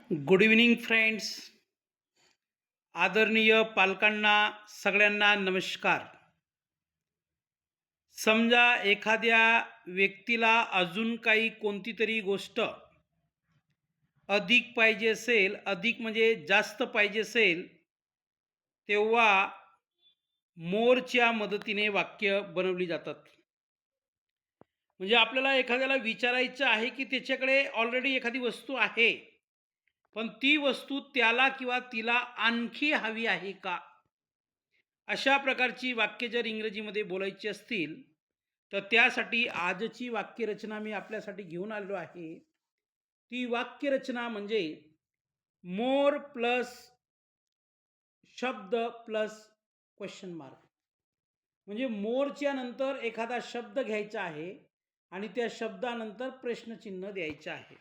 Good evening friends. आदरणीय पालकांना सगळ्यांना नमस्कार. समजा एखाद्या व्यक्तीला अजून काही कोणती तरी गोष्ट अधिक पाहिजे असेल, अधिक म्हणजे जास्त पाहिजे असेल, तेव्हा मोरच्या मदतीने वाक्य बनवली जातात. म्हणजे आपल्याला एखाद्याला विचारायचं आहे की त्याच्याकडे ऑलरेडी एखादी वस्तू आहे, पण ती वस्तू त्याला किंवा तिला आणखी हवी आहे का? अशा प्रकारची वाक्य जर इंग्रजीमध्ये बोलायची असतील, तर त्यासाठी आजची वाक्यरचना मी आपल्यासाठी घेऊन आलेलो आहे. ती वाक्यरचना म्हणजे मोर प्लस शब्द प्लस क्वेश्चन मार्क. म्हणजे मोरच्या नंतर एखादा शब्द घ्यायचा आहे आणि त्या शब्दानंतर प्रश्नचिन्ह द्यायचं आहे.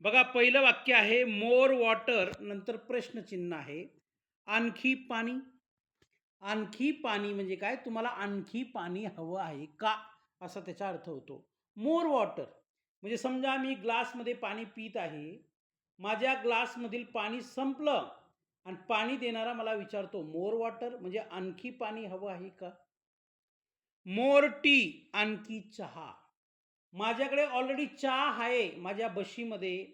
बघा, पहिलं वाक्य आहे मोर वॉटर, नंतर प्रश्नचिन्ह आहे. आणखी पाणी. आणखी पाणी म्हणजे काय? तुम्हाला आणखी पाणी हवं आहे का? असा त्याचा अर्थ होतो. मोर वॉटर म्हणजे समजा मी ग्लासमध्ये पाणी पित आहे, माझ्या ग्लासमधील पाणी संपलं आणि पाणी देणारा मला विचारतो मोर वॉटर म्हणजे आणखी पाणी हवं आहे का? मोर टी, आणखी चहा. माझ्याकडे ऑलरेडी चहा आहे माझ्या बशीमध्ये,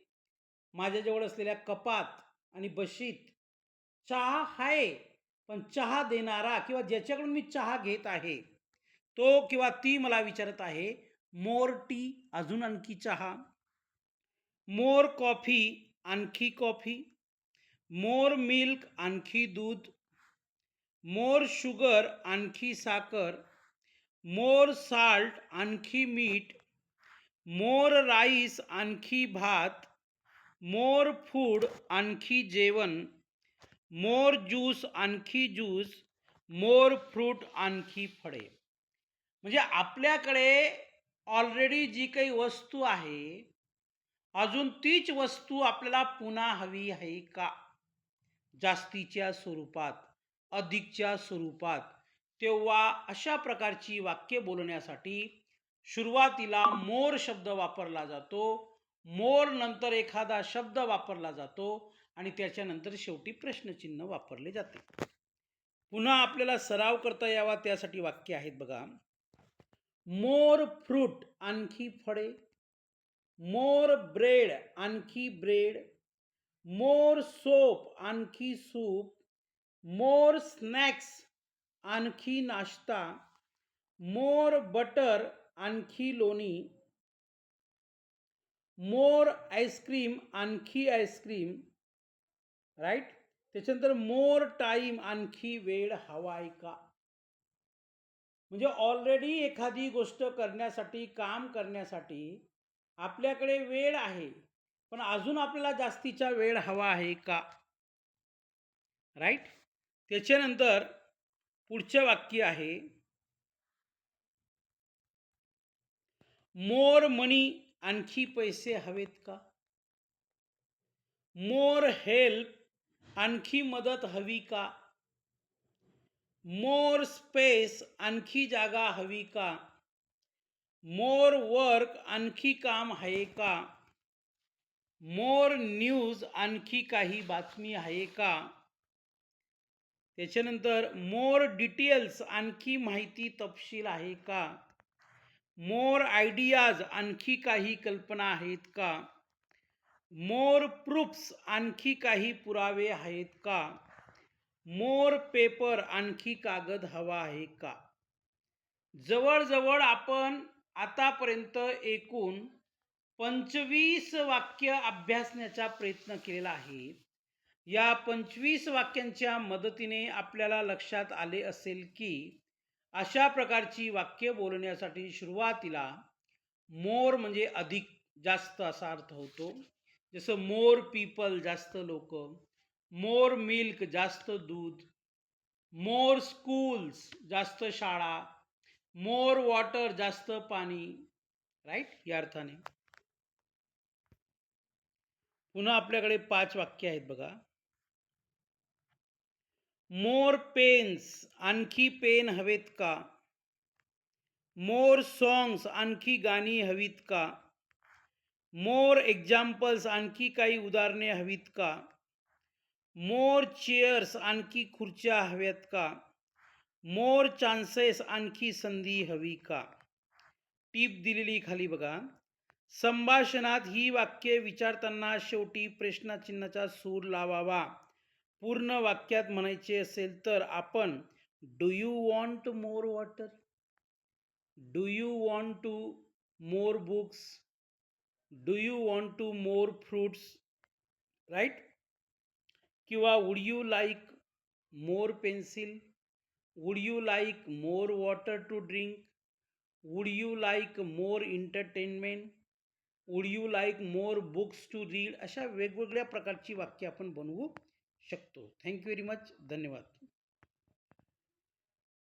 माझ्याजवळ असलेल्या कपात आणि बशीत चहा आहे. पण चहा देणारा किंवा ज्याच्याकडून मी चहा घेत आहे, तो किंवा ती मला विचारत आहे मोर टी, अजून आणखी चहा. मोर कॉफी, आणखी कॉफी. मोर मिल्क, आणखी दूध. मोर शुगर, आणखी साखर. मोर साल्ट, आणखी मीठ. मोर राईस, आणखी भात. मोर फूड, आणखी जेवण. मोर ज्यूस, आणखी ज्यूस. मोर फ्रूट, आणखी फळे. म्हणजे आपल्याकडे ऑलरेडी जी काही वस्तू आहे, अजून तीच वस्तू आपल्याला पुन्हा हवी आहे का? जास्तीच्या स्वरूपात, अधिकच्या स्वरूपात. तेव्हा अशा प्रकारची वाक्य बोलण्यासाठी सुरुवातीला मोर शब्द वापरला जातो. मोर नंतर एखादा शब्द वापरला जातो आणि त्याच्यानंतर शेवटी प्रश्नचिन्ह वापरले जाते. पुन्हा आपल्याला सराव करता यावा त्यासाठी वाक्य आहेत बघा. मोर फ्रूट, आणखी फळे. मोर ब्रेड, आणखी ब्रेड. मोर सोप, आणखी सूप. मोर स्नॅक्स, आणखी नाश्ता. मोर बटर, आणखी लोणी. मोर आईस्क्रीम, आणखी आईस्क्रीम. राईट. त्याच्यानंतर मोर टाईम, आणखी वेळ हवा आहे का? म्हणजे ऑलरेडी एखादी गोष्ट करण्यासाठी, काम करण्यासाठी आपल्याकडे वेळ आहे, पण अजून आपल्याला जास्तीचा वेळ हवा आहे का? राईट. त्याच्यानंतर पुढचं वाक्य आहे मोर मनी, आणखी पैसे हवेत का? मोर हेल्प, आणखी मदत हवी का? मोर स्पेस, आणखी जागा हवी का? मोर वर्क, आणखी काम आहे का? मोर न्यूज, आणखी काही बातमी आहे का? त्याच्यानंतर मोर डिटेल्स, आणखी माहिती तपशील आहे का? मोर आयडियाज, आणखी काही कल्पना आहेत का? मोर प्रूफ्स, आणखी काही पुरावे आहेत का? मोर पेपर, आणखी कागद हवा आहे का? जवळजवळ आपण आतापर्यंत एकूण 25 वाक्य अभ्यासण्याचा प्रयत्न केलेला आहे. या 25 वाक्यांच्या मदतीने आपल्याला लक्षात आले असेल की अशा प्रकारची वाक्य बोलण्यासाठी सुरुवातीला मोर म्हणजे अधिक, जास्त असा अर्थ होतो. जसं मोर पीपल, जास्त लोक. मोर मिल्क, जास्त दूध. मोर स्कूल्स, जास्त शाळा. मोर वॉटर, जास्त पाणी. राईट. या अर्थाने पुन्हा आपल्याकडे 5 वाक्य आहेत बघा. मोर पेन्स, आणखी पेन हवेत का? मोर सॉंग्स, आणखी गाणी हवीत का? मोर एक्झाम्पल्स आणखी काही उदाहरणे हवीत का? मोर चेअर्स आणखी खुर्च्या हव्यात का? मोर चान्सेस आणखी संधी हवी का? टीप दिलेली खाली बघा. संभाषणात ही वाक्ये विचारताना शेवटी प्रश्नचिन्हाचा सूर लावावा. पूर्ण वाक्यात म्हणायचे असेल तर आपण do you want more water? Do you want to more books? Do you want to more fruits? Right? किंवा would you like more pencil? Would you like more water to drink? Would you like more entertainment? Would you like more books to read? अशा वेगवेगळ्या प्रकारची वाक्य आपण बनवू शकतो. Thank you very much. धन्यवाद.